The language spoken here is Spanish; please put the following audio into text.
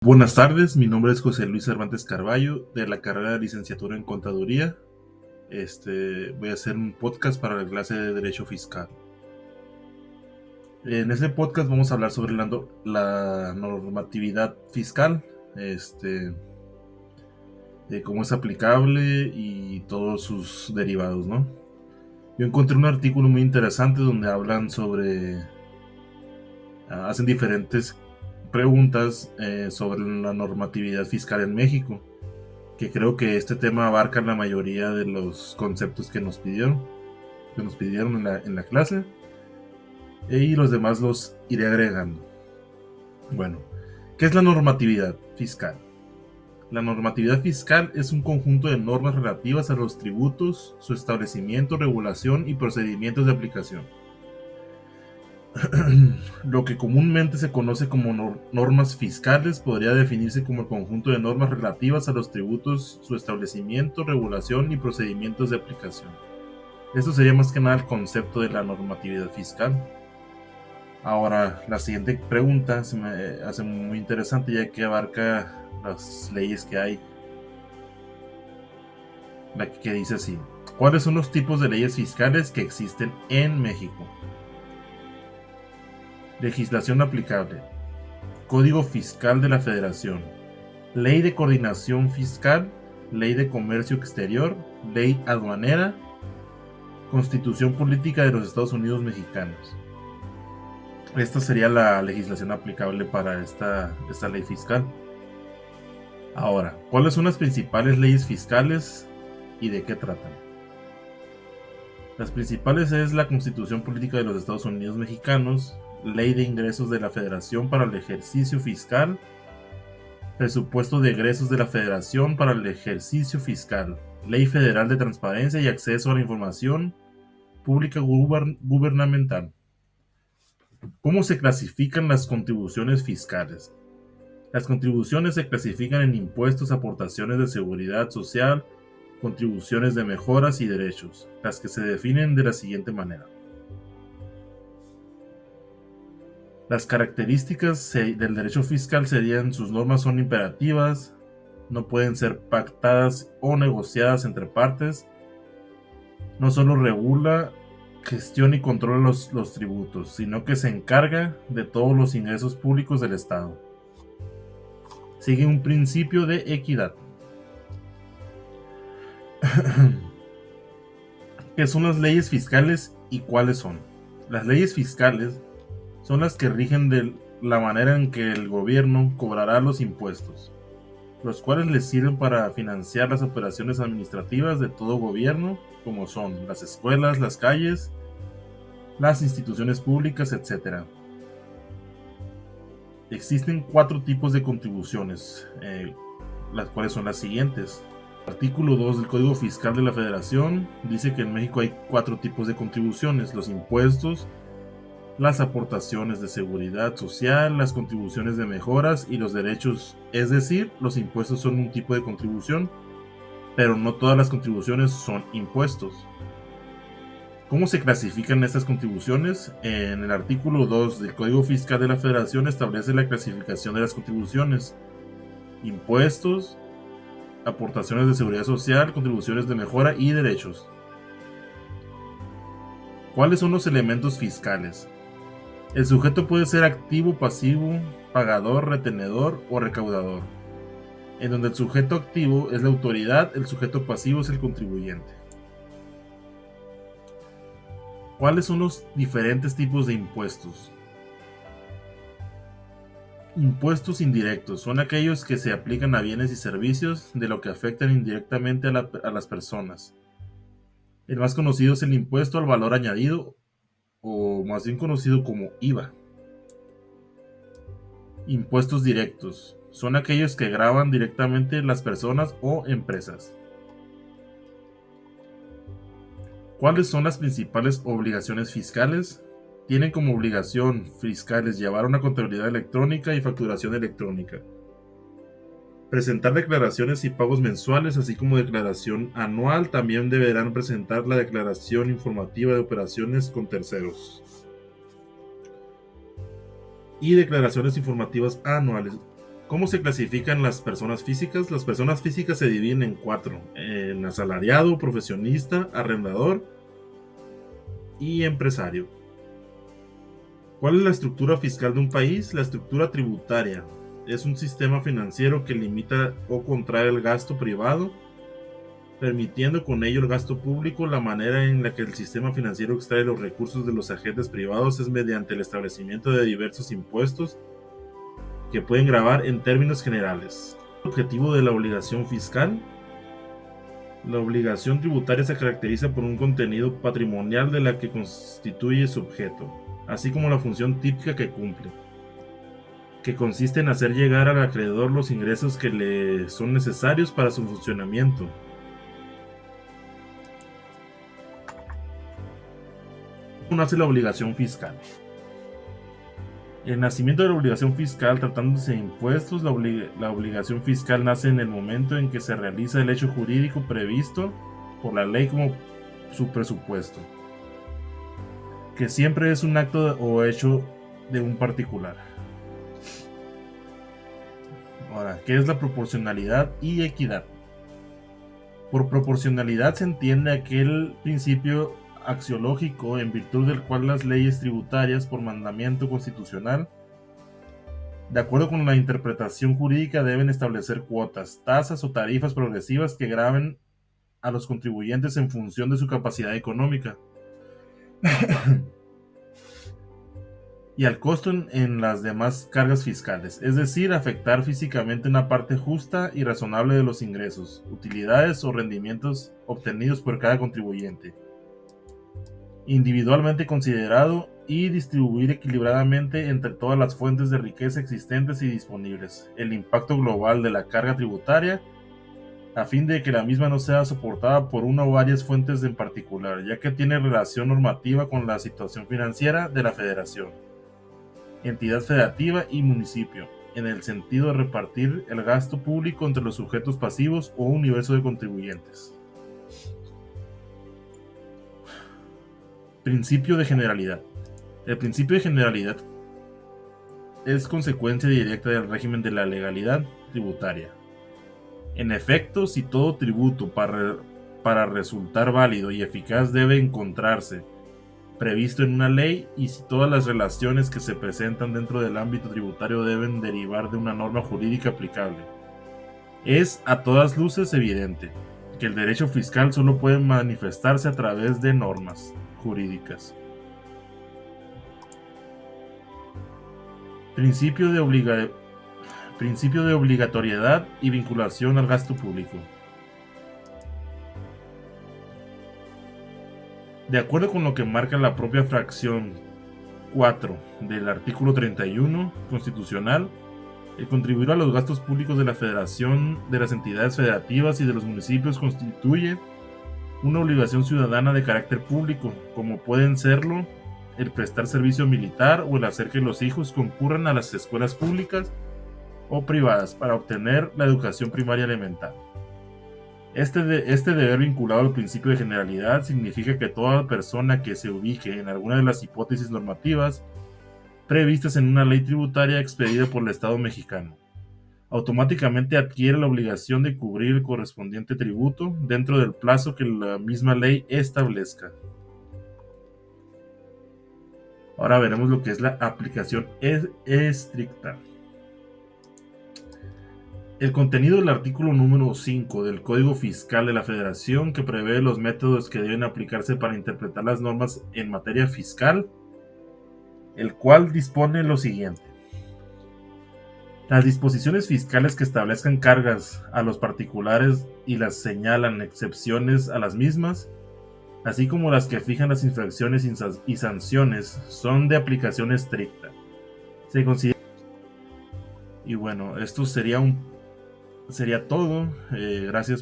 Buenas tardes, mi nombre es José Luis Cervantes Carballo, de la carrera de licenciatura en Contaduría. Voy a hacer un podcast para la clase de Derecho Fiscal. En este podcast vamos a hablar sobre la normatividad fiscal, de cómo es aplicable y todos sus derivados, ¿no? Yo encontré un artículo muy interesante donde hablan hacen diferentes preguntas sobre la normatividad fiscal en México, que creo que este tema abarca la mayoría de los conceptos que nos pidieron en la clase, y los demás los iré agregando. Bueno, ¿qué es la normatividad fiscal? La normatividad fiscal es un conjunto de normas relativas a los tributos, su establecimiento, regulación y procedimientos de aplicación. Lo que comúnmente se conoce como normas fiscales podría definirse como el conjunto de normas relativas a los tributos, su establecimiento, regulación y procedimientos de aplicación. Esto sería más que nada el concepto de la normatividad fiscal. Ahora, la siguiente pregunta se me hace muy interesante, ya que abarca las leyes que hay. La que dice así: ¿cuáles son los tipos de leyes fiscales que existen en México? Legislación aplicable: Código Fiscal de la Federación, Ley de Coordinación Fiscal, Ley de Comercio Exterior, Ley Aduanera, Constitución Política de los Estados Unidos Mexicanos. Esta sería la legislación aplicable para esta ley fiscal. Ahora, ¿cuáles son las principales leyes fiscales y de qué tratan? Las principales es la Constitución Política de los Estados Unidos Mexicanos, Ley de Ingresos de la Federación para el ejercicio fiscal, Presupuesto de egresos de la Federación para el ejercicio fiscal, Ley Federal de Transparencia y Acceso a la Información Pública Gubernamental. ¿Cómo se clasifican las contribuciones fiscales? Las contribuciones se clasifican en impuestos, aportaciones de seguridad social, contribuciones de mejoras y derechos, las que se definen de la siguiente manera. Las características del derecho fiscal serían: sus normas son imperativas, no pueden ser pactadas o negociadas entre partes, no solo regula, gestiona y controla los tributos, sino que se encarga de todos los ingresos públicos del Estado. Sigue un principio de equidad. ¿Qué son las leyes fiscales y cuáles son? Las leyes fiscales son las que rigen de la manera en que el gobierno cobrará los impuestos, los cuales les sirven para financiar las operaciones administrativas de todo gobierno, como son las escuelas, las calles, las instituciones públicas, etc. Existen 4 tipos de contribuciones, las cuales son las siguientes. El artículo 2 del Código Fiscal de la Federación dice que en México hay 4 tipos de contribuciones: los impuestos, las aportaciones de seguridad social, las contribuciones de mejoras y los derechos. Es decir, los impuestos son un tipo de contribución, pero no todas las contribuciones son impuestos. ¿Cómo se clasifican estas contribuciones? En el artículo 2 del Código Fiscal de la Federación establece la clasificación de las contribuciones: impuestos, aportaciones de seguridad social, contribuciones de mejora y derechos. ¿Cuáles son los elementos fiscales? El sujeto puede ser activo, pasivo, pagador, retenedor o recaudador, en donde el sujeto activo es la autoridad, el sujeto pasivo es el contribuyente. ¿Cuáles son los diferentes tipos de impuestos? Impuestos indirectos son aquellos que se aplican a bienes y servicios, de lo que afectan indirectamente a las personas. El más conocido es el impuesto al valor añadido, o más bien conocido como IVA. Impuestos directos son aquellos que gravan directamente las personas o empresas. ¿Cuáles son las principales obligaciones fiscales? Tienen como obligación fiscales llevar una contabilidad electrónica y facturación electrónica, presentar declaraciones y pagos mensuales, así como declaración anual. También deberán presentar la declaración informativa de operaciones con terceros y declaraciones informativas anuales. ¿Cómo se clasifican las personas físicas? Las personas físicas se dividen en 4: en asalariado, profesionista, arrendador y empresario. ¿Cuál es la estructura fiscal de un país? La estructura tributaria es un sistema financiero que limita o contrae el gasto privado, permitiendo con ello el gasto público. La manera en la que el sistema financiero extrae los recursos de los agentes privados es mediante el establecimiento de diversos impuestos que pueden gravar en términos generales. El objetivo de la obligación fiscal. La obligación tributaria se caracteriza por un contenido patrimonial de la que constituye su objeto, así como la función típica que cumple, que consiste en hacer llegar al acreedor los ingresos que le son necesarios para su funcionamiento. ¿Cómo nace la obligación fiscal? El nacimiento de la obligación fiscal, tratándose de impuestos, la obligación fiscal nace en el momento en que se realiza el hecho jurídico previsto por la ley como su presupuesto, que siempre es un acto o hecho de un particular. Ahora, ¿qué es la proporcionalidad y equidad? Por proporcionalidad se entiende aquel principio axiológico en virtud del cual las leyes tributarias por mandamiento constitucional, de acuerdo con la interpretación jurídica, deben establecer cuotas, tasas o tarifas progresivas que graven a los contribuyentes en función de su capacidad económica y al costo en las demás cargas fiscales, es decir, afectar físicamente una parte justa y razonable de los ingresos, utilidades o rendimientos obtenidos por cada contribuyente, individualmente considerado, y distribuir equilibradamente entre todas las fuentes de riqueza existentes y disponibles el impacto global de la carga tributaria, a fin de que la misma no sea soportada por una o varias fuentes en particular, ya que tiene relación normativa con la situación financiera de la federación, entidad federativa y municipio, en el sentido de repartir el gasto público entre los sujetos pasivos o universo de contribuyentes. Principio de generalidad. El principio de generalidad es consecuencia directa del régimen de la legalidad tributaria. En efecto, si todo tributo para resultar válido y eficaz debe encontrarse previsto en una ley, y si todas las relaciones que se presentan dentro del ámbito tributario deben derivar de una norma jurídica aplicable, es a todas luces evidente que el derecho fiscal solo puede manifestarse a través de normas jurídicas. Principio de obligatoriedad y vinculación al gasto público. De acuerdo con lo que marca la propia fracción 4 del artículo 31 constitucional, el contribuir a los gastos públicos de la Federación, de las entidades federativas y de los municipios constituye una obligación ciudadana de carácter público, como pueden serlo el prestar servicio militar o el hacer que los hijos concurran a las escuelas públicas o privadas para obtener la educación primaria elemental. Este deber vinculado al principio de generalidad significa que toda persona que se ubique en alguna de las hipótesis normativas previstas en una ley tributaria expedida por el Estado mexicano, automáticamente adquiere la obligación de cubrir el correspondiente tributo dentro del plazo que la misma ley establezca. Ahora veremos lo que es la aplicación estricta. El contenido del artículo número 5 del Código Fiscal de la Federación, que prevé los métodos que deben aplicarse para interpretar las normas en materia fiscal, el cual dispone lo siguiente: las disposiciones fiscales que establezcan cargas a los particulares y las señalan excepciones a las mismas, así como las que fijan las infracciones y sanciones, son de aplicación estricta. Se considera. Y bueno, esto sería todo. Gracias.